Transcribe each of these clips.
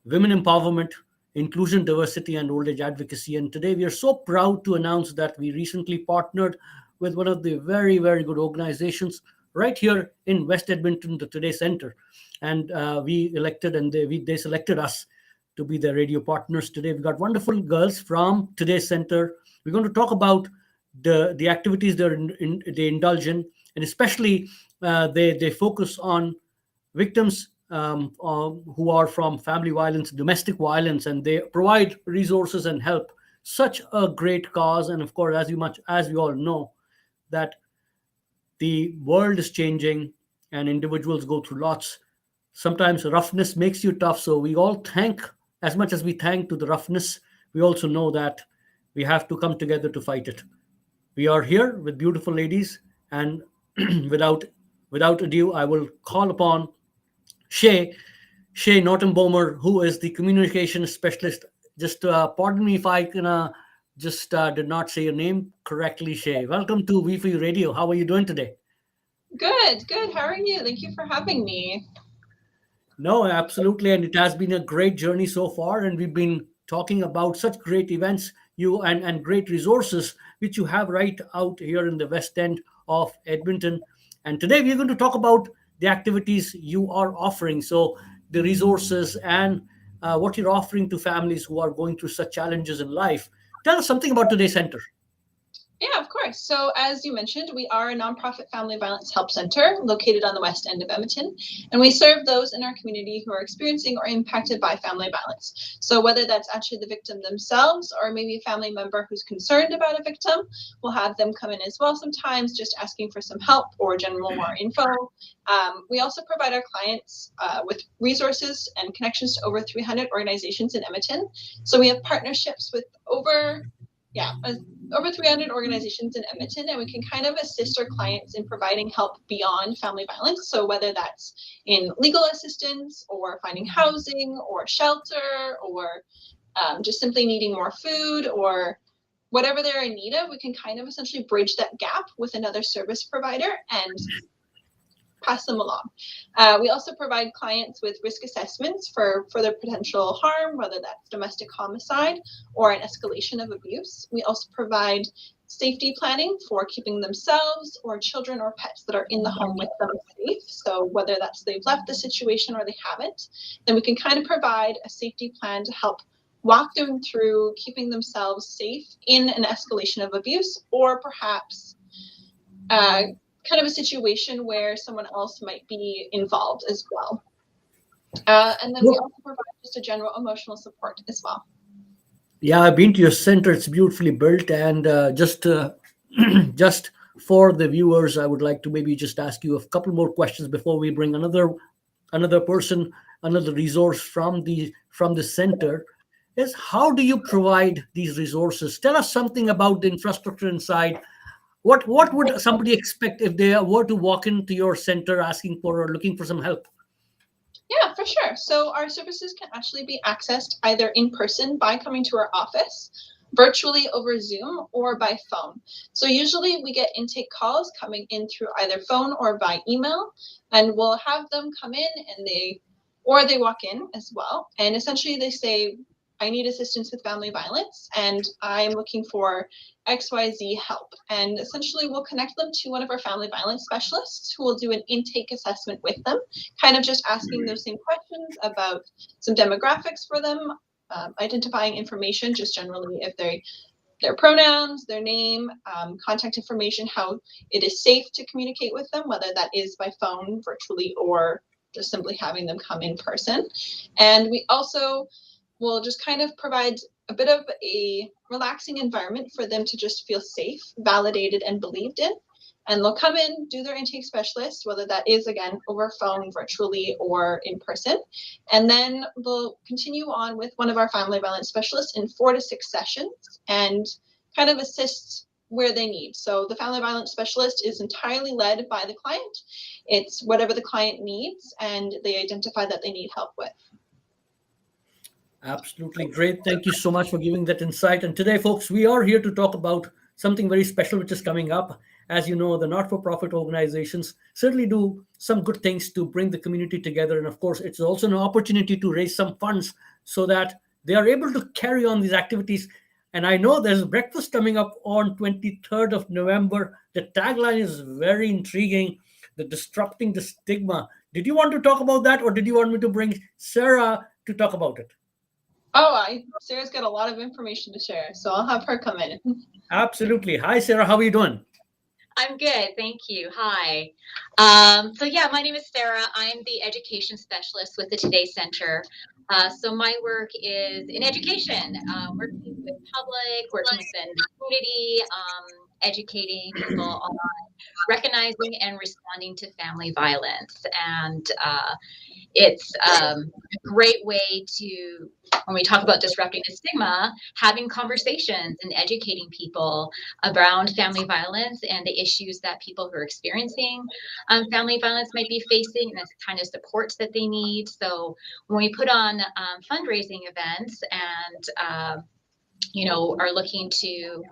women empowerment, inclusion, diversity, and old age advocacy. And today we are so proud to announce that we recently partnered with one of the very, very good organizations right here in West Edmonton, the Today Center. And we elected and they selected us to be their radio partners today. We've got wonderful girls from Today Center. We're going to talk about the activities they indulge in, and especially they focus on victims who are from family violence, domestic violence, and they provide resources and help. Such a great cause, and of course, as we all know, that the world is changing, and individuals go through lots. Sometimes roughness makes you tough, so we all thank as much as we thank to the roughness. We also know that we have to come together to fight it. We are here with beautiful ladies, and without ado, I will call upon Shay Norton-Bomer, who is the communication specialist. Just pardon me if I can just did not say your name correctly, Shay. Welcome to V4U Radio. How are you doing today? Good, good. How are you? Thank you for having me. No, absolutely, and it has been a great journey so far, and we've been talking about such great events and great resources which you have right out here in the West End of Edmonton. And today we're going to talk about the activities you are offering. So the resources and what you're offering to families who are going through such challenges in life. Tell us something about Today Center. Yeah, of course. So as you mentioned, we are a nonprofit family violence help center located on the west end of Edmonton, and we serve those in our community who are experiencing or impacted by family violence. So whether that's actually the victim themselves or maybe a family member who's concerned about a victim, we'll have them come in as well sometimes just asking for some help or general more info. We also provide our clients with resources and connections to over 300 organizations in Edmonton. So we have partnerships with over 300 organizations in Edmonton, and we can kind of assist our clients in providing help beyond family violence. So whether that's in legal assistance or finding housing or shelter or just simply needing more food or whatever they're in need of, we can kind of essentially bridge that gap with another service provider and pass them along. We also provide clients with risk assessments for further potential harm, whether that's domestic homicide or an escalation of abuse. We also provide safety planning for keeping themselves or children or pets that are in the home with them safe. So whether that's they've left the situation or they haven't, then we can kind of provide a safety plan to help walk them through keeping themselves safe in an escalation of abuse, or perhaps kind of a situation where someone else might be involved as well. And then we also provide just a general emotional support as well. Yeah, I've been to your center. It's beautifully built. And just for the viewers, I would like to maybe just ask you a couple more questions before we bring another person, another resource from the center. Is how do you provide these resources? Tell us something about the infrastructure inside. What would somebody expect if they were to walk into your center asking for or looking for some help? Yeah, for sure. So our services can actually be accessed either in person by coming to our office, virtually over Zoom, or by phone. So usually we get intake calls coming in through either phone or by email, and we'll have them come in and they walk in as well. And essentially they say, I need assistance with family violence and I'm looking for XYZ help. And essentially we'll connect them to one of our family violence specialists who will do an intake assessment with them, kind of just asking those same questions about some demographics for them, identifying information, just generally if their pronouns, their name, contact information, how it is safe to communicate with them, whether that is by phone, virtually, or just simply having them come in person. And we also will just kind of provide a bit of a relaxing environment for them to just feel safe, validated, and believed in. And they'll come in, do their intake specialist, whether that is, again, over phone, virtually, or in person. And then we'll continue on with one of our family violence specialists in 4 to 6 sessions and kind of assist where they need. So the family violence specialist is entirely led by the client. It's whatever the client needs, and they identify that they need help with. Absolutely great. Thank you so much for giving that insight. And today, folks, we are here to talk about something very special which is coming up. As you know, the not-for-profit organizations certainly do some good things to bring the community together. And of course, it's also an opportunity to raise some funds so that they are able to carry on these activities. And I know there's a breakfast coming up on 23rd of November. The tagline is very intriguing, the disrupting the stigma. Did you want to talk about that, or did you want me to bring Sarah to talk about it? Sarah's got a lot of information to share, so I'll have her come in. Absolutely. Hi, Sarah. How are you doing? I'm good, thank you. Hi. So yeah, my name is Sarah. I'm the education specialist with the Today Center. So my work is in education, working with public, working within the community, educating people on recognizing and responding to family violence. And it's a great way to, when we talk about disrupting the stigma, having conversations and educating people around family violence and the issues that people who are experiencing family violence might be facing, and the kind of supports that they need. So when we put on fundraising events and are looking to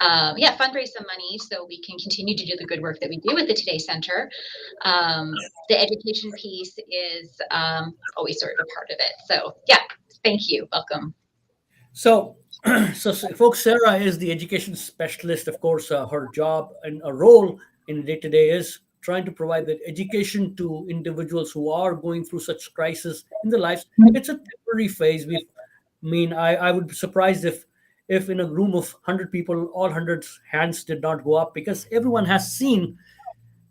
fundraise some money so we can continue to do the good work that we do with the Today Center. The education piece is always sort of a part of it. So yeah, thank you. Welcome. So, folks, Sarah is the education specialist. Of course, her job and a role in day to day is trying to provide that education to individuals who are going through such crisis in their lives. It's a temporary phase. I would be surprised if in a room of 100 people, all 100 hands did not go up, because everyone has seen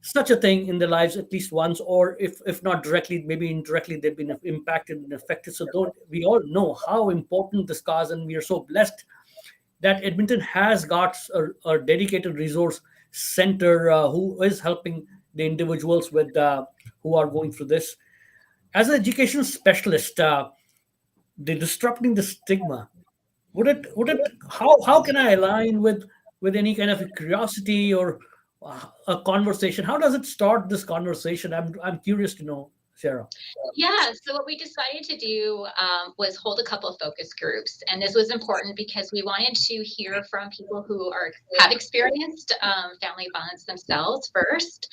such a thing in their lives at least once, or if not directly, maybe indirectly, they've been impacted and affected. So don't we all know how important this cause, and we are so blessed that Edmonton has got a dedicated resource center who is helping the individuals with who are going through this. As an education specialist, the disrupting the stigma, would it how can I align with any kind of a curiosity or a conversation? How does it start this conversation? I'm curious to know, Sarah. Yeah, so what we decided to do was hold a couple of focus groups, and this was important because we wanted to hear from people who have experienced family violence themselves first,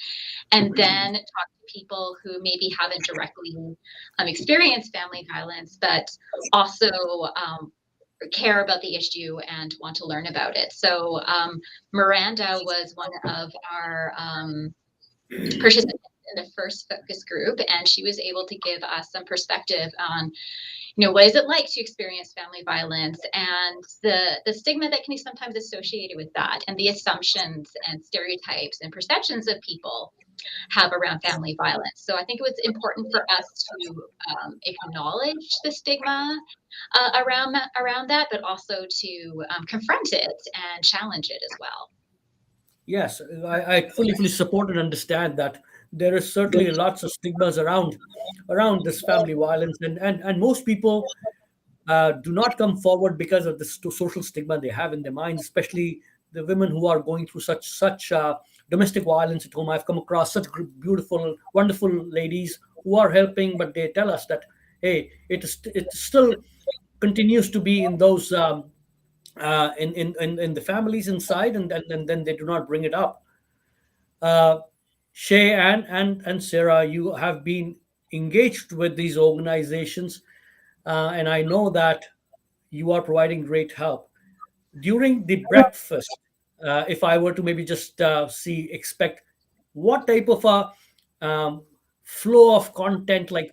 and then talk to people who maybe haven't directly experienced family violence, but also care about the issue and want to learn about it. So Miranda was one of our participants in the first focus group, and she was able to give us some perspective on, what is it like to experience family violence and the stigma that can be sometimes associated with that, and the assumptions and stereotypes and perceptions of people have around family violence. So I think it was important for us to acknowledge the stigma around that, but also to confront it and challenge it as well. Yes, I fully support and understand that there is certainly lots of stigmas around this family violence, and most people do not come forward because of the social stigma they have in their minds, especially the women who are going through such domestic violence at home. I've come across such beautiful, wonderful ladies who are helping, but they tell us that, hey, it still continues to be in those in the families inside, and then they do not bring it up. Uh, Shay and Sarah, you have been engaged with these organizations, and I know that you are providing great help during the breakfast. If I were to maybe just expect what type of a um, flow of content, like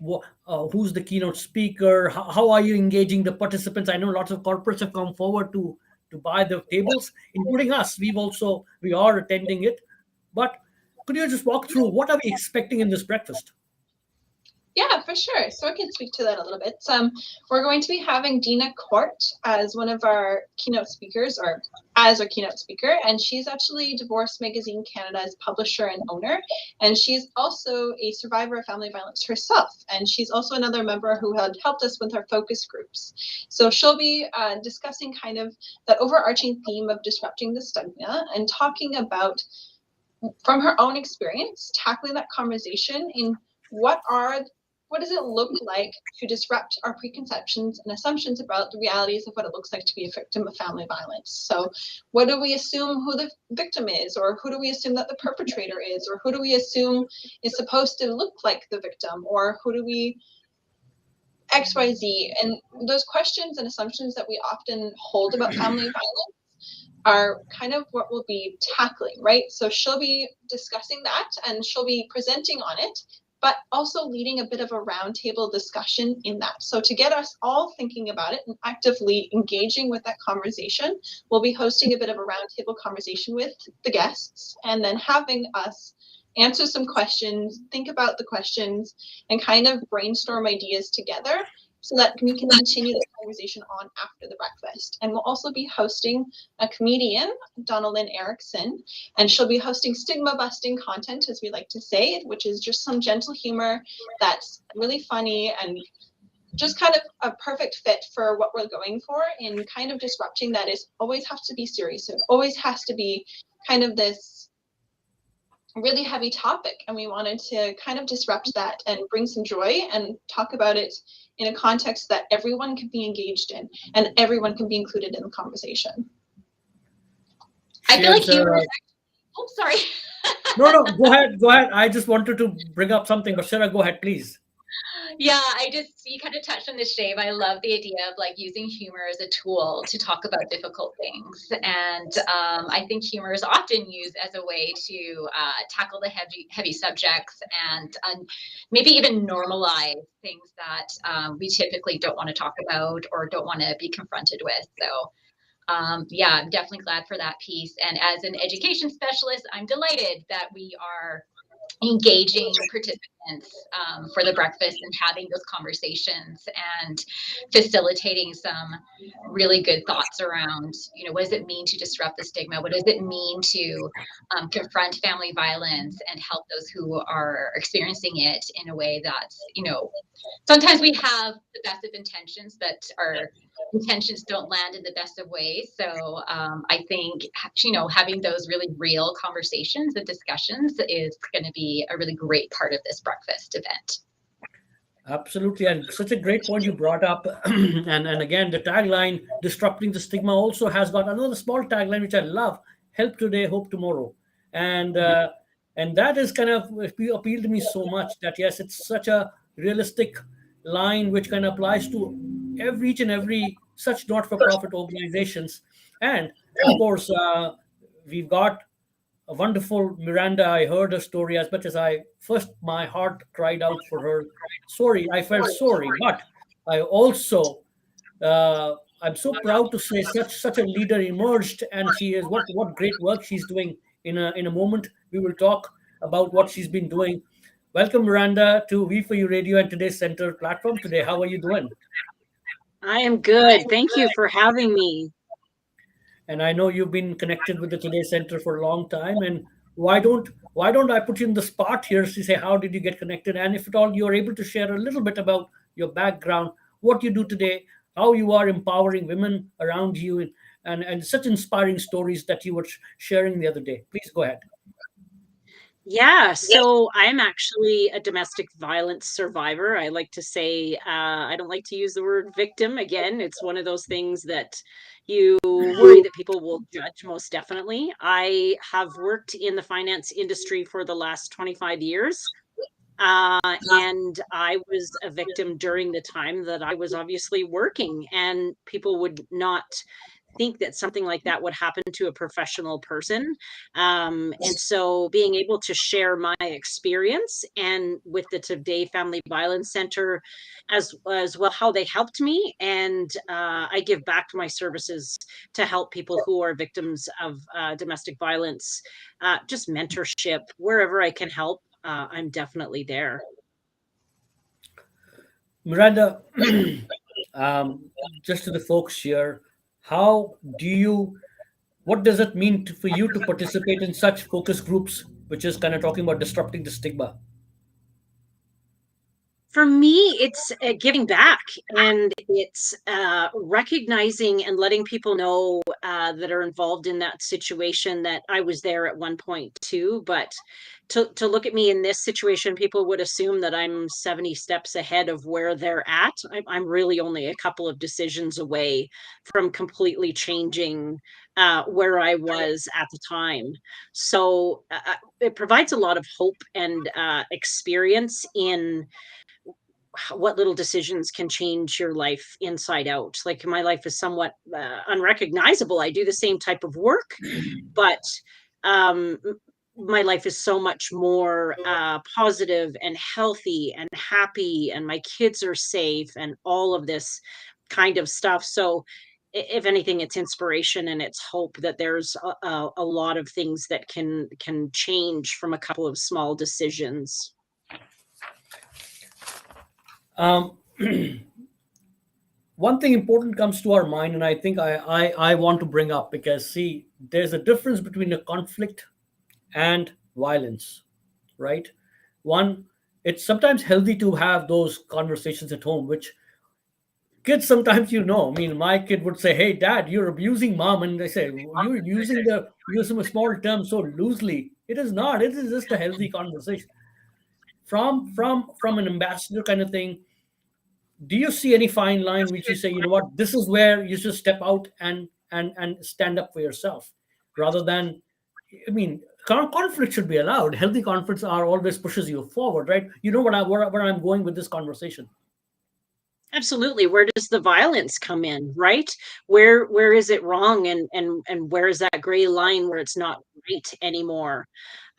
who's the keynote speaker, how are you engaging the participants? I know lots of corporates have come forward to buy the tables, including us. We are attending it, but could you just walk through what are we expecting in this breakfast? Yeah, for sure. So I can speak to that a little bit. We're going to be having Dina Court as one of our keynote speakers, or as our keynote speaker, and she's actually Divorce Magazine Canada's publisher and owner, and she's also a survivor of family violence herself, and she's also another member who had helped us with our focus groups. So she'll be discussing kind of that overarching theme of disrupting the stigma and talking about, from her own experience, tackling that conversation in what does it look like to disrupt our preconceptions and assumptions about the realities of what it looks like to be a victim of family violence? So what do we assume who the victim is, or who do we assume that the perpetrator is, or who do we assume is supposed to look like the victim, or who do we XYZ. And those questions and assumptions that we often hold about family violence are kind of what we'll be tackling, right? So she'll be discussing that and she'll be presenting on it, but also leading a bit of a roundtable discussion in that. So to get us all thinking about it and actively engaging with that conversation, we'll be hosting a bit of a roundtable conversation with the guests and then having us answer some questions, think about the questions, and kind of brainstorm ideas together so that we can continue the conversation on after the breakfast. And we'll also be hosting a comedian, Donalyn Erickson, and she'll be hosting stigma busting content, as we like to say, which is just some gentle humor that's really funny and just kind of a perfect fit for what we're going for in kind of disrupting that is always has to be serious. It always has to be kind of this really heavy topic, and we wanted to kind of disrupt that and bring some joy and talk about it in a context that everyone can be engaged in and everyone can be included in the conversation. I feel like Shares, humor is oh, sorry. no, go ahead. I just wanted to bring up something, but Sarah, go ahead, please. Yeah, you kind of touched on this, Shave. I love the idea of like using humor as a tool to talk about difficult things. And I think humor is often used as a way to tackle the heavy subjects and maybe even normalize things that we typically don't want to talk about or don't want to be confronted with. So yeah, I'm definitely glad for that piece. And as an education specialist, I'm delighted that we are engaging participants for the breakfast and having those conversations and facilitating some really good thoughts around, what does it mean to disrupt the stigma? What does it mean to confront family violence and help those who are experiencing it in a way that's, sometimes we have the best of intentions, but our intentions don't land in the best of ways. So I think, having those really real conversations and discussions is going to be a really great part of this breakfast event. Absolutely, and such a great point you brought up. And again, the tagline "Disrupting the Stigma" also has got another small tagline which I love: "Help today, hope tomorrow." And and that is kind of appealed to me so much that yes, it's such a realistic line which kind of applies to each and every such not-for-profit organizations. And of course, we've got a wonderful Miranda. I heard her story. As much as I first, my heart cried out for her. Sorry, I felt sorry, but I also, I'm so proud to say, such a leader emerged, and she is what great work she's doing. In a moment, we will talk about what she's been doing. Welcome, Miranda, to We For You Radio and today's Center platform. Today, how are you doing? I am good. Thank you for having me. And I know you've been connected with the Today Center for a long time. And why don't I put you in the spot here to say how did you get connected? And if at all you are able to share a little bit about your background, what you do today, how you are empowering women around you, and such inspiring stories that you were sharing the other day. Please go ahead. Yeah, so I'm actually a domestic violence survivor. I like to say, I don't like to use the word victim. Again, it's one of those things that you worry that people will judge, most definitely. I have worked in the finance industry for the last 25 years. And I was a victim during the time that I was obviously working, and people would not think that something like that would happen to a professional person. And so being able to share my experience and with the Today Family Violence Center as well, how they helped me. And I give back my services to help people who are victims of domestic violence, just mentorship, wherever I can help. I'm definitely there. Miranda, just to the folks here, how do you what does it mean for you to participate in such focus groups, which is kind of talking about disrupting the stigma? For me, it's giving back, and it's recognizing and letting people know that are involved in that situation that I was there at one point too. But to look at me in this situation, people would assume that I'm 70 steps ahead of where they're at. I'm really only a couple of decisions away from completely changing where I was at the time. So it provides a lot of hope and experience in what little decisions can change your life inside out. Like my life is somewhat unrecognizable. I do the same type of work, but um, my life is so much more positive and healthy and happy, and my kids are safe, and all of this kind of stuff. So, if anything, it's inspiration and it's hope that there's a lot of things that can change from a couple of small decisions. Um, one thing important comes to our mind, and I think I want to bring up, because see, there's a difference between a conflict and violence, right? One, it's sometimes healthy to have those conversations at home, which kids sometimes, I mean, my kid would say, "Hey, Dad, you're abusing Mom," and they say, "You're using a small term so loosely." It is not. It is just a healthy conversation from an ambassador kind of thing. Do you see any fine line which you say, you know what, this is where you should step out and stand up for yourself, rather than, I mean, conflict should be allowed. Healthy conflicts are always pushes you forward, right? You know where I'm going with this conversation. Absolutely. Where does the violence come in, right? Where is it wrong, and where is that gray line where it's not right anymore?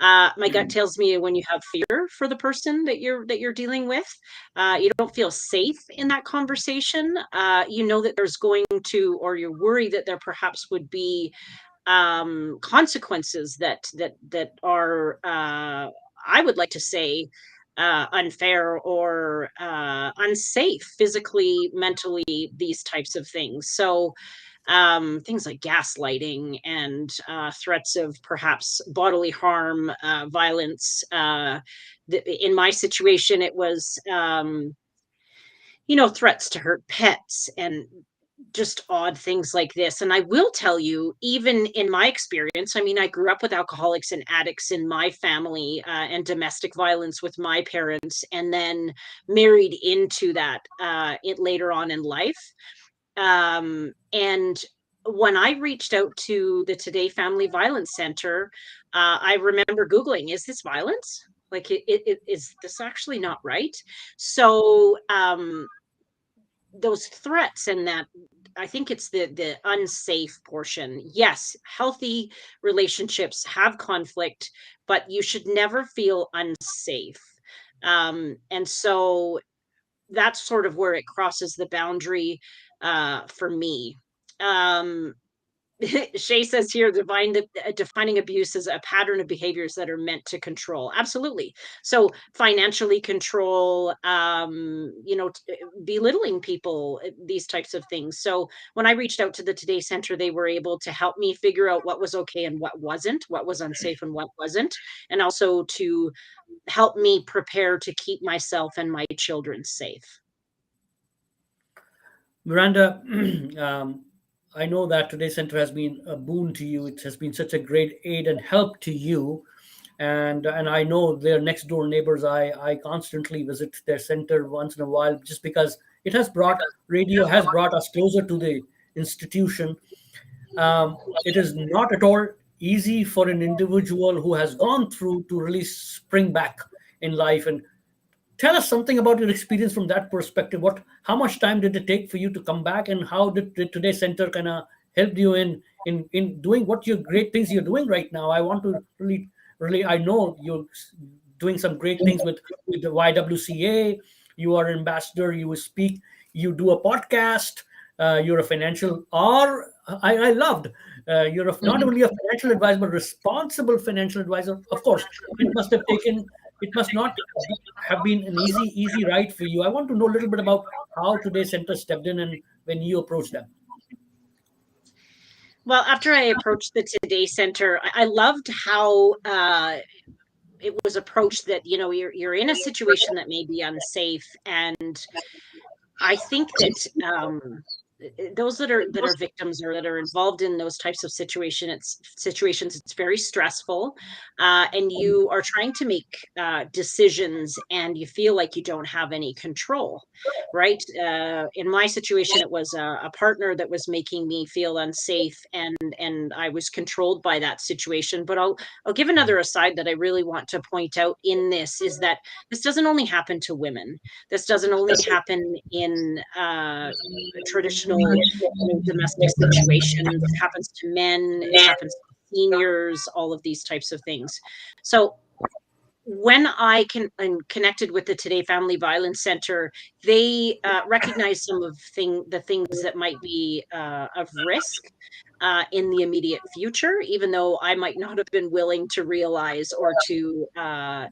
My gut tells me when you have fear for the person that you're dealing with, you don't feel safe in that conversation. You know that there's going to, or you worry that there perhaps would be consequences that are, I would like to say, unfair or unsafe physically, mentally, these types of things. So things like gaslighting and threats of perhaps bodily harm, violence. In my situation, it was, threats to hurt pets and just odd things like this. And I will tell you, even in my experience, I mean, I grew up with alcoholics and addicts in my family, and domestic violence with my parents, and then married into that it later on in life. And when I reached out to the Today Family Violence Center, I remember Googling, is this violence? Like, is this actually not right? So, those threats and that, I think it's the unsafe portion. Yes, healthy relationships have conflict, but you should never feel unsafe. And so that's sort of where it crosses the boundary for me. Um, Shay says here, defining abuse as a pattern of behaviors that are meant to control. Absolutely. So financially control, belittling people, these types of things. So when I reached out to the Today Center, they were able to help me figure out what was okay and what wasn't, what was unsafe and what wasn't, and also to help me prepare to keep myself and my children safe. Miranda, I know that today's center has been a boon to you. It has been such a great aid and help to you. And I know their next door neighbors. I constantly visit their center once in a while, just because radio has brought us closer to the institution. It is not at all easy for an individual who has gone through to really spring back in life. And tell us something about your experience from that perspective. How much time did it take for you to come back, and how did today's center kind of help you in doing what your great things you're doing right now? I want to really, I know you're doing some great things with the YWCA. You are an ambassador. You speak. You do a podcast. You're a financial, or I loved. You're not only a financial advisor, but responsible financial advisor. Of course, it must not have been an easy ride for you. I want to know a little bit about how today's center stepped in and when you approached them. Well, after I approached the Today Center, I loved how it was approached, that you're in a situation that may be unsafe, and I think that those that are victims or that are involved in those types of situations, it's very stressful, and you are trying to make decisions, and you feel like you don't have any control, right? In my situation, it was a partner that was making me feel unsafe, and I was controlled by that situation. But I'll give another aside that I really want to point out in this, is that this doesn't only happen to women. This doesn't only happen in traditional, domestic situations. It happens to men, it happens to seniors, all of these types of things. So when I connected with the Today Family Violence Center, they recognized some of the things that might be of risk in the immediate future, even though I might not have been willing to realize or to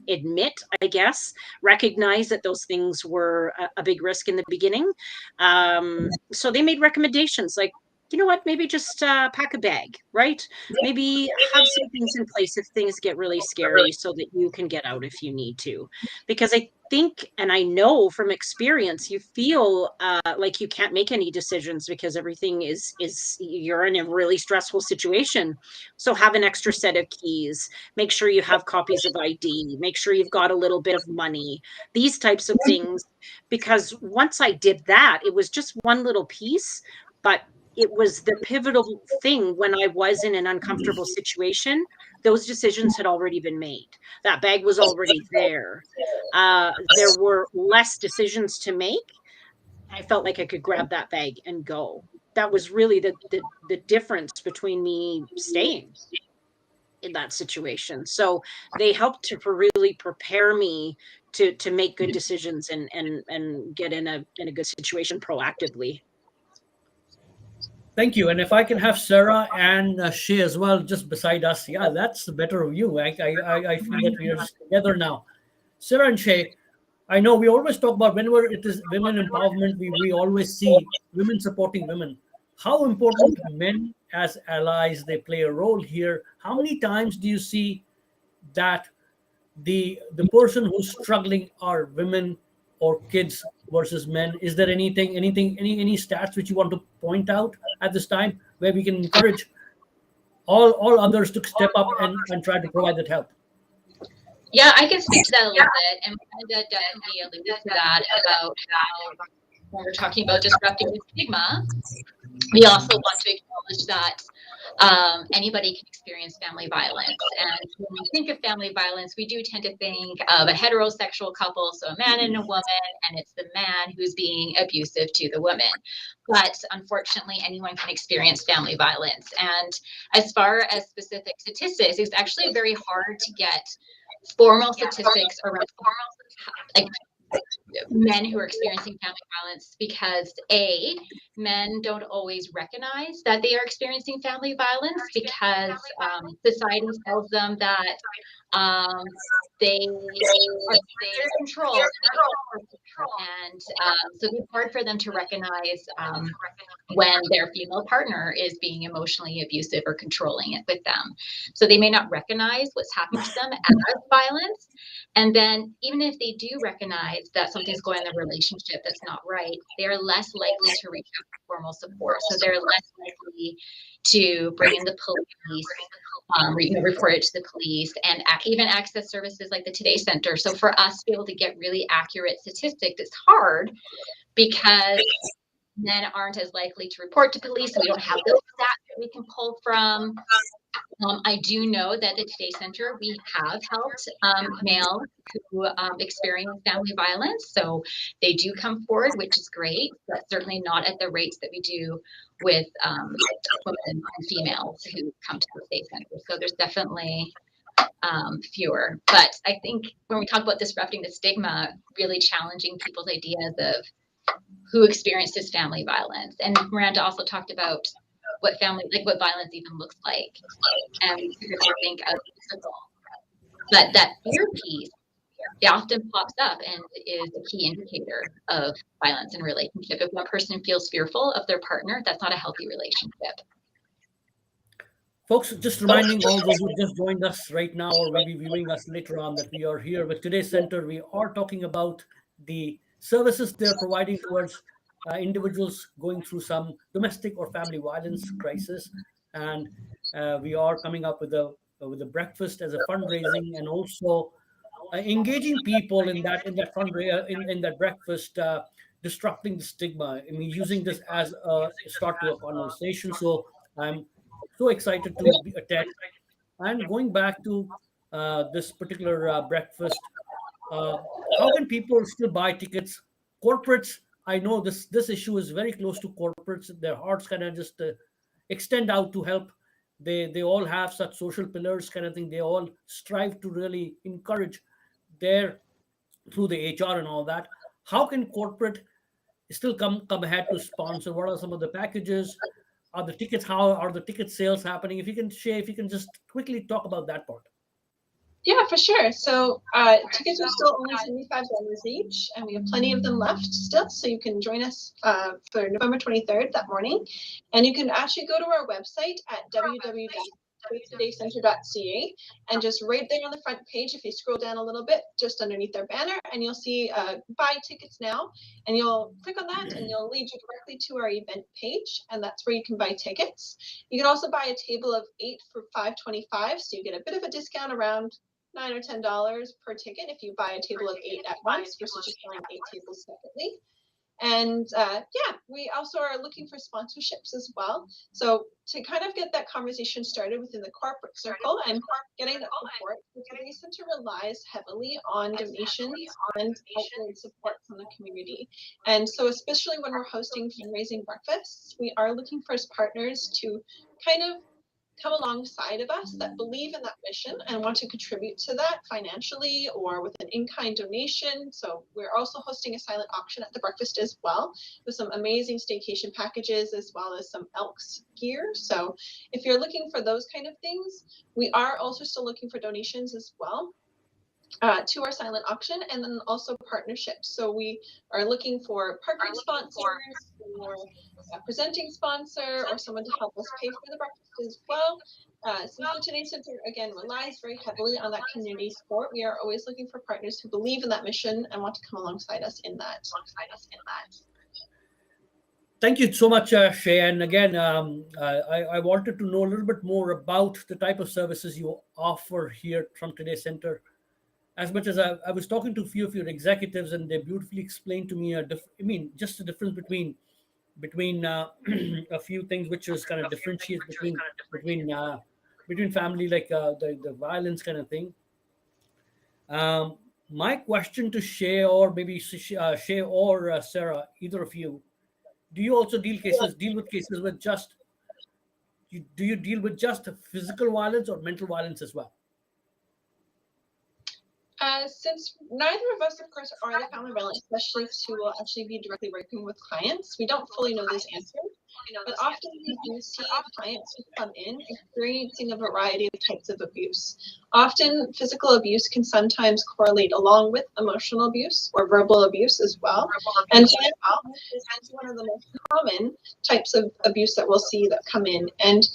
admit, I guess, recognize that those things were a big risk in the beginning. So they made recommendations like, you know what, maybe just pack a bag, right? Maybe have some things in place if things get really scary so that you can get out if you need to. Because I think, and I know from experience, you feel like you can't make any decisions because everything is you're in a really stressful situation. So have an extra set of keys, make sure you have copies of ID, make sure you've got a little bit of money, these types of things. Because once I did that, it was just one little piece, but it was the pivotal thing. When I was in an uncomfortable situation, those decisions had already been made. That bag was already there. There were less decisions to make. I felt like I could grab that bag and go. That was really the difference between me staying in that situation. So they helped to really prepare me to make good decisions and get in a good situation proactively. Thank you. And if I can have Sarah and Shay as well, just beside us, yeah, that's the better of you. I feel that we are just together now. Sarah and Shay, I know we always talk about whenever it is women empowerment, we always see women supporting women. How important men as allies they play a role here. How many times do you see that the person who's struggling are women or kids versus men? Is there any stats which you want to point out at this time where we can encourage all others to step up and try to provide that help? Yeah, I can speak to that a little bit, and Miranda definitely alluded to that about how when we're talking about disrupting the stigma, we also want to acknowledge that anybody can experience family violence. And when we think of family violence, we do tend to think of a heterosexual couple, so a man and a woman, and it's the man who's being abusive to the woman. But unfortunately, anyone can experience family violence. And as far as specific statistics, it's actually very hard to get formal statistics around like men who are experiencing family violence, because men don't always recognize that they are experiencing family violence, because society tells them that they are under control, and so it's hard for them to recognize when their female partner is being emotionally abusive or controlling it with them. So they may not recognize what's happening to them as violence. And then even if they do recognize that something's going on in their relationship that's not right, they're less likely to reach out for formal support. So they're less likely to bring in the police, report it to the police, and even access services like the Today Center. So for us to be able to get really accurate statistics, it's hard because men aren't as likely to report to police, so we don't have those stats that we can pull from. I do know that the Today Center, we have helped males who experience family violence. So they do come forward, which is great, but certainly not at the rates that we do with women and females who come to the Today Center. So there's definitely fewer. But I think when we talk about disrupting the stigma, really challenging people's ideas of who experiences family violence. And Miranda also talked about what violence even looks like. And we think of physical. But that fear piece, it often pops up and is a key indicator of violence in a relationship. If one person feels fearful of their partner, that's not a healthy relationship. Folks, just reminding all those who just joined us right now or maybe viewing us later on that we are here with Today's Center. We are talking about the services they're providing towards individuals going through some domestic or family violence crisis, and we are coming up with a breakfast as a fundraising, and also engaging people in that in that breakfast, disrupting the stigma. I mean, using this as a start to a conversation. So I'm so excited to attend. And going back to this particular breakfast, uh, how can people still buy tickets? Corporates, I know this issue is very close to corporates. Their hearts kind of just extend out to help. They all have such social pillars kind of thing. They all strive to really encourage their through the HR and all that. How can corporate still come ahead to sponsor? What are some of the packages? Are the tickets how are the ticket sales happening? If you can share, if you can just quickly talk about that part. Yeah, for sure. So tickets are still only $75 each, and we have plenty of them left still. So you can join us for November 23rd that morning. And you can actually go to our website at www.todayscenter.ca, and just right there on the front page, if you scroll down a little bit, just underneath their banner, and you'll see buy tickets now. And you'll click on that, and you'll lead you directly to our event page, and that's where you can buy tickets. You can also buy a table of 8 for $5.25, so you get a bit of a discount around $9 or $10 per ticket if you buy a table of 8 at once versus just buying 8 tables separately. And yeah, we also are looking for sponsorships as well. So to kind of get that conversation started within the corporate circle and getting that support, the Today Center relies heavily on donations and outside support from the community. And so especially when we're hosting fundraising breakfasts, we are looking for partners to kind of come alongside of us that believe in that mission and want to contribute to that financially or with an in-kind donation. So we're also hosting a silent auction at the breakfast as well, with some amazing staycation packages as well as some Elks gear. So if you're looking for those kind of things, we are also still looking for donations as well. To our silent auction, and then also partnerships. So we are looking for parking sponsors, or a presenting sponsor, or someone to help us pay for the breakfast as well. Since the Today Center again relies very heavily on that community support, we are always looking for partners who believe in that mission and want to come alongside us in that. Thank you so much, Shay. And again, I wanted to know a little bit more about the type of services you offer here from Today Center. As much as I was talking to a few of your executives, and they beautifully explained to me I mean, just the difference between a few things, which is kind of differentiate between family, like the violence kind of thing. My question to Shay, or maybe Shay or Sarah, either of you, do you also deal with cases with just do you deal with just physical violence or mental violence as well? Since neither of us, of course, are the family violence specialists who will actually be directly working with clients, we don't fully know this answer. But often we do see clients who come in experiencing a variety of types of abuse. Often physical abuse can sometimes correlate along with emotional abuse or verbal abuse as well. And so this is one of the most common types of abuse that we'll see that come in. And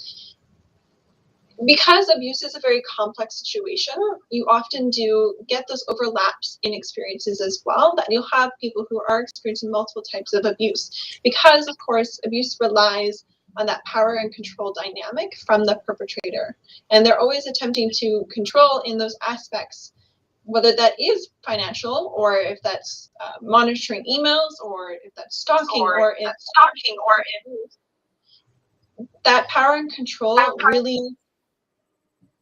because abuse is a very complex situation, you often do get those overlaps in experiences as well, that you'll have people who are experiencing multiple types of abuse. Because, of course, abuse relies on that power and control dynamic from the perpetrator. And they're always attempting to control in those aspects, whether that is financial, or if that's monitoring emails, or if that's stalking, or if that power and control really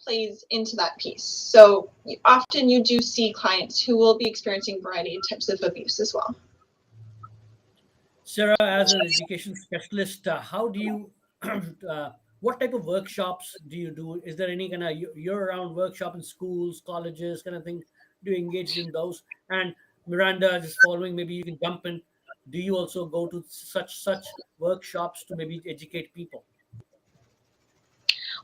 plays into that piece. So often you do see clients who will be experiencing a variety of types of abuse as well. Sarah, as an education specialist, how do you, what type of workshops do you do? Is there any kind of year-round workshop in schools, colleges, kind of thing? Do you engage in those? And Miranda, just following, maybe you can jump in. Do you also go to such workshops to maybe educate people?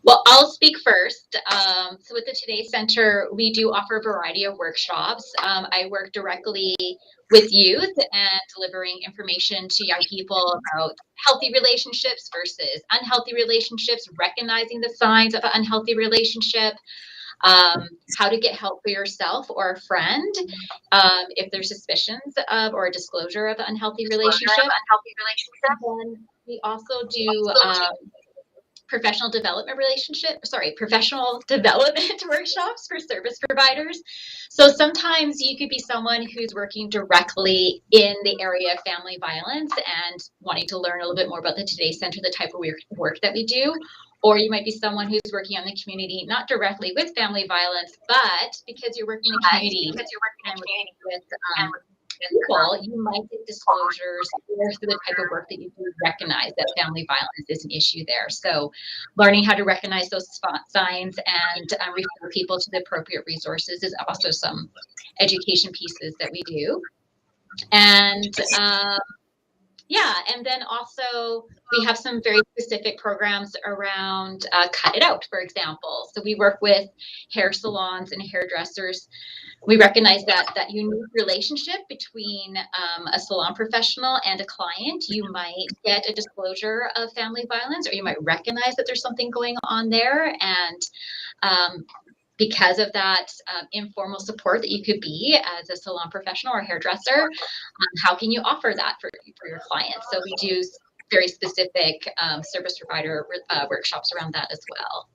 Well, I'll speak first. So with the Today Center, we do offer a variety of workshops. I work directly with youth and delivering information to young people about healthy relationships versus unhealthy relationships, recognizing the signs of an unhealthy relationship. how to get help for yourself or a friend if there's suspicions of or a disclosure of an unhealthy relationship. And then we also do professional development workshops for service providers. So sometimes you could be someone who's working directly in the area of family violence and wanting to learn a little bit more about the Today Center, the type of work that we do. Or you might be someone who's working on the community, not directly with family violence, but because you're working in the community and with people, you might get disclosures or through the type of work that you do recognize that family violence is an issue there. So learning how to recognize those signs and refer people to the appropriate resources is also some education pieces that we do. And and then also we have some very specific programs around Cut It Out, for example. So we work with hair salons and hairdressers. We recognize that unique relationship between a salon professional and a client. You might get a disclosure of family violence, or you might recognize that there's something going on there. And because of that informal support that you could be as a salon professional or hairdresser, how can you offer that for your clients? So we do very specific service provider workshops around that as well.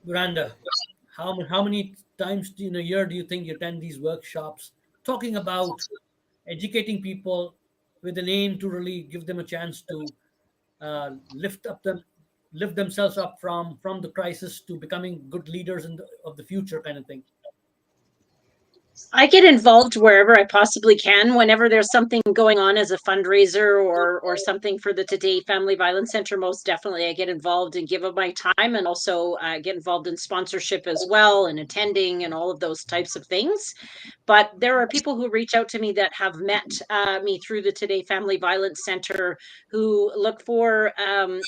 Miranda, how many times in a year do you think you attend these workshops talking about educating people with an aim to really give them a chance to lift themselves up from the crisis to becoming good leaders of the future, kind of thing? I get involved wherever I possibly can. Whenever there's something going on as a fundraiser or something for the Today Family Violence Center, most definitely I get involved and give of my time, and also get involved in sponsorship as well, and attending and all of those types of things. But there are people who reach out to me that have met me through the Today Family Violence Center, who look for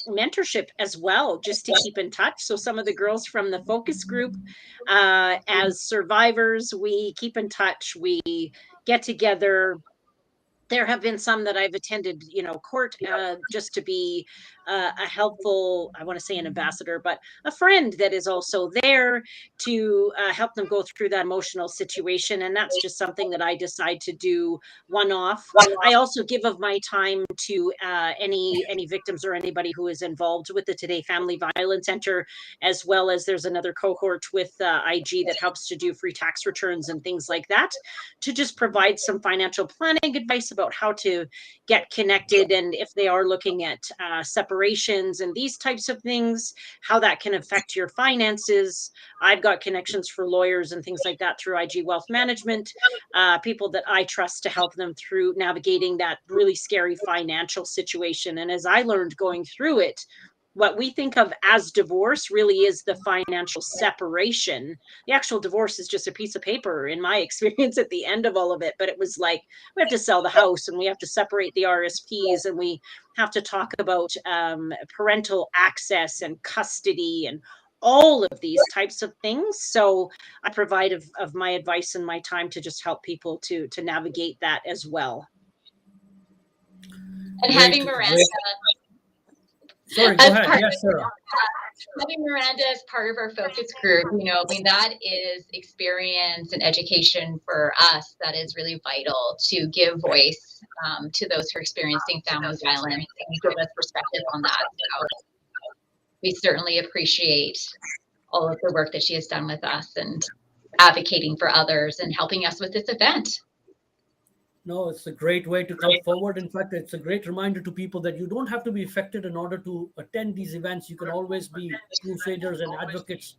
mentorship as well, just to keep in touch. So some of the girls from the focus group, as survivors, we keep in touch. We get together. There have been some that I've attended, court, just to be a helpful, I want to say an ambassador, but a friend that is also there to help them go through that emotional situation. And that's just something that I decide to do one off. I also give of my time to any victims or anybody who is involved with the Today Family Violence Center, as well as there's another cohort with IG that helps to do free tax returns and things like that, to just provide some financial planning advice about how to get connected, and if they are looking at separations and these types of things, how that can affect your finances. I've got connections for lawyers and things like that through IG Wealth Management, people that I trust to help them through navigating that really scary financial situation. And as I learned going through it, what we think of as divorce really is the financial separation. The actual divorce is just a piece of paper, in my experience, at the end of all of it. But it was like, we have to sell the house, and we have to separate the RSPs, and we have to talk about parental access and custody and all of these types of things. So I provide of my advice and my time to just help people to navigate that as well. And Great, having Miranda Sorry, go ahead. Yes, Sarah. having Miranda as part of our focus group, that is experience and education for us that is really vital to give voice to those who are experiencing family violence and give us perspective on that. So we certainly appreciate all of the work that she has done with us and advocating for others and helping us with this event. No, it's a great way to come forward. In fact, it's a great reminder to people that you don't have to be affected in order to attend these events. You can always be crusaders and advocates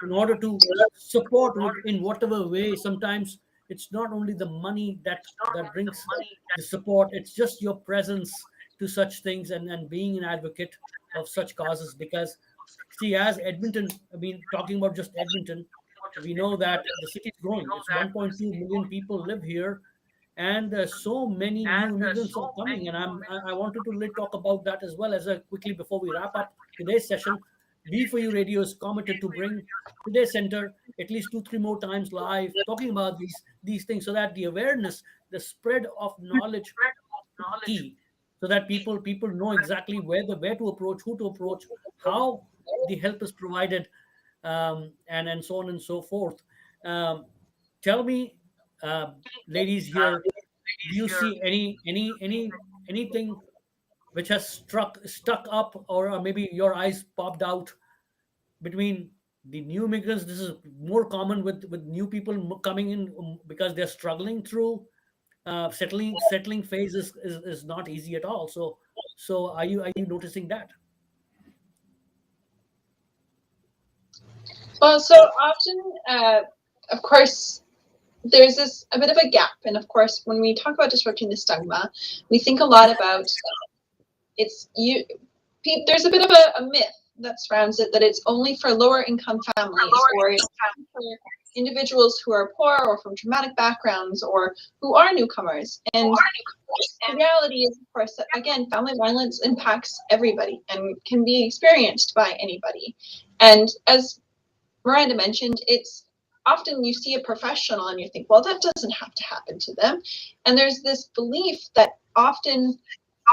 in order to support in whatever way. Sometimes it's not only the money that brings the support, it's just your presence to such things, and being an advocate of such causes. Because, see, as Edmonton, talking about just Edmonton, we know that the city is growing. It's 1.2 million people live here, and so many new immigrants are coming. And I wanted to really talk about that as well, as quickly before we wrap up today's session. B4U Radio is committed to bring today's center at least 2-3 more times live, talking about these things, so that the awareness, the spread of knowledge, key, so that people know exactly where to approach, who to approach, how the help is provided, and so on and so forth. Um, Tell me, uh, ladies here, do you see anything which has stuck up, or maybe your eyes popped out between the new migrants? This is more common with new people coming in, because they're struggling through settling phase is not easy at all. So are you noticing that? Well, so often, of course, there's this a bit of a gap. And of course, when we talk about disrupting the stigma, we think a lot about it's you. There's a bit of a myth that surrounds it that it's only for lower income families or it's for individuals who are poor or from traumatic backgrounds or who are newcomers. And the reality is, of course, that again, family violence impacts everybody and can be experienced by anybody. And as Miranda mentioned, it's often you see a professional and you think, well, that doesn't have to happen to them. And there's this belief that often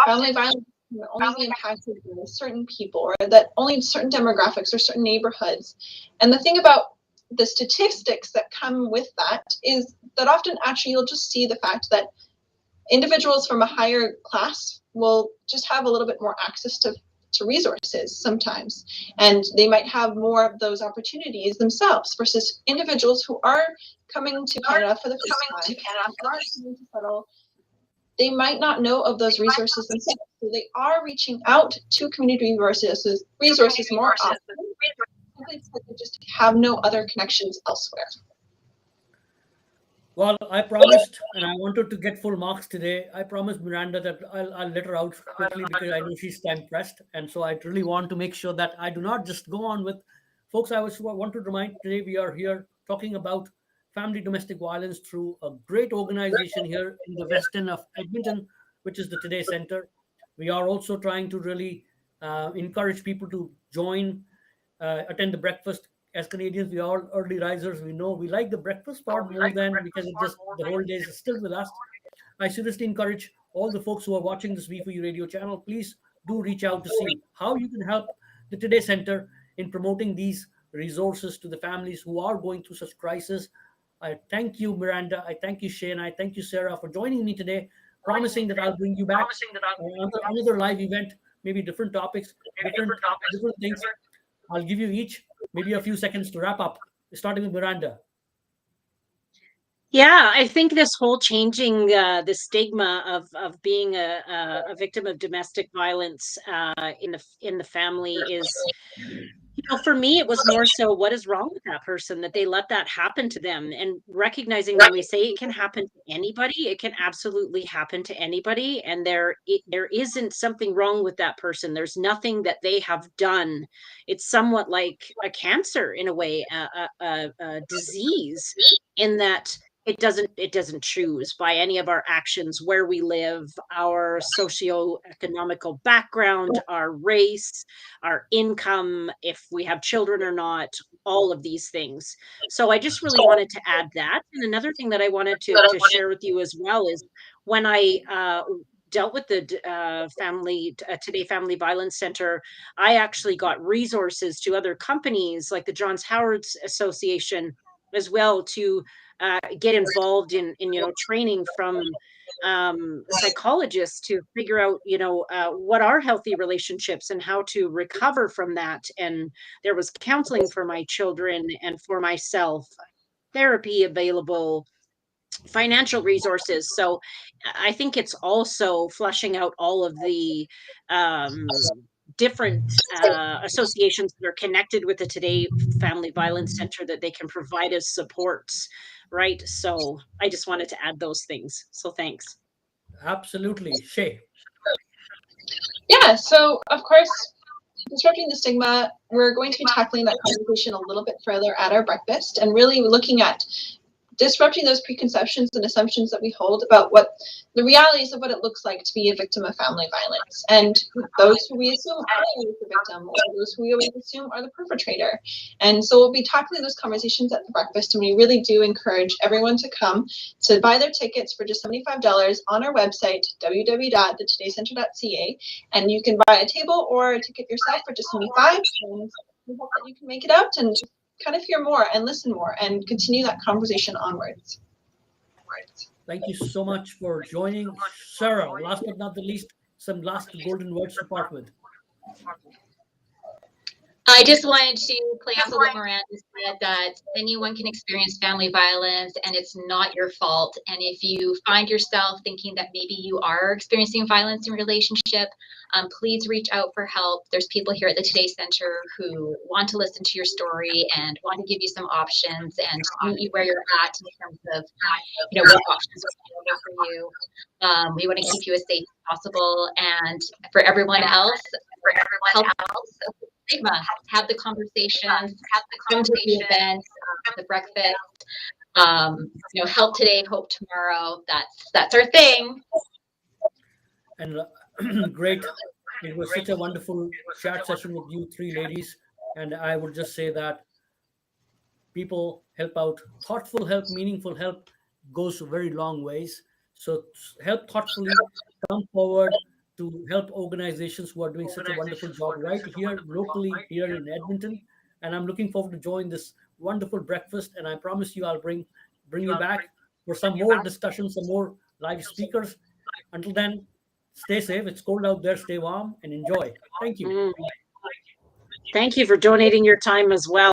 family violence can only be impacted by certain people or that only certain demographics or certain neighborhoods. And the thing about the statistics that come with that is that often actually you'll just see the fact that individuals from a higher class will just have a little bit more access to resources sometimes, and they might have more of those opportunities themselves versus individuals who are coming to Canada for the first time, are coming to settle. They might not know of those resources themselves, so they are reaching out to community resources more often, simply because they just have no other connections elsewhere. Well, I promised, and I wanted to get full marks today. I promised Miranda that I'll let her out quickly because I know she's time pressed, and so I really want to make sure that I do not just go on with, folks. Want to remind today we are here talking about family domestic violence through a great organization here in the west end of Edmonton, which is the Today Center. We are also trying to really encourage people to join, attend the breakfast. As Canadians, we are early risers. We know we like the breakfast part more than, because it just the whole day is still with us. I seriously encourage all the folks who are watching this V4U radio channel, please do reach out to see how you can help the Today Center in promoting these resources to the families who are going through such crisis. I thank you, Miranda. I thank you, Shane. I thank you, Sarah, for joining me today, promising that I'll bring you back on another live event, maybe different topics, different things. I'll give you each maybe a few seconds to wrap up, starting with Miranda. Yeah, I think this whole changing the stigma of being a victim of domestic violence in the family is, for me, it was more so what is wrong with that person that they let that happen to them, and recognizing when we say it can happen to anybody, it can absolutely happen to anybody, and there isn't something wrong with that person. There's nothing that they have done. It's somewhat like a cancer in a way, a disease, in that it doesn't choose by any of our actions where we live, our socioeconomical background, our race, our income, if we have children or not, all of these things. So I just really wanted to add that. And another thing that I wanted to share with you as well is when I dealt with the Today Family Violence Center, I actually got resources to other companies like the Johns Howard's Association as well to get involved in training from psychologists to figure out what are healthy relationships and how to recover from that. And there was counseling for my children and for myself, therapy available, financial resources. So I think it's also fleshing out all of the um, different associations that are connected with the Today Family Violence Center that they can provide as supports, right? So I just wanted to add those things. So thanks. Absolutely. Shay. Yeah, so of course, disrupting the stigma, we're going to be tackling that conversation a little bit further at our breakfast and really looking at disrupting those preconceptions and assumptions that we hold about what the realities of what it looks like to be a victim of family violence, and those who we assume are always the victim or those who we always assume are the perpetrator. And so we'll be tackling those conversations at the breakfast, and we really do encourage everyone to come to buy their tickets for just $75 on our website, www.thetodaycenter.ca, and you can buy a table or a ticket yourself for just $75, and we hope that you can make it out and kind of hear more and listen more and continue that conversation onwards. Thank you so much for joining. Sarah, last but not the least, some last golden words to part with. I just wanted to play off of what Miranda said, that anyone can experience family violence and it's not your fault. And if you find yourself thinking that maybe you are experiencing violence in a relationship, please reach out for help. There's people here at the Today Center who want to listen to your story and want to give you some options and meet you where you're at in terms of, what options are available for you. We want to keep you as safe as possible. And for everyone else, help Stigma, have the conversations, come to the events, the breakfast, help today, hope tomorrow. That's our thing. And great. It was such a wonderful chat session with you three ladies. And I would just say that people help out. Thoughtful help, meaningful help goes a very long ways. So help thoughtfully, come forward to help organizations who are doing such a wonderful job right here locally here in Edmonton. And I'm looking forward to join this wonderful breakfast. And I promise you, I'll bring you back for some more discussions, some more live speakers. Until then, stay safe. It's cold out there. Stay warm and enjoy. Thank you. Thank you for donating your time as well.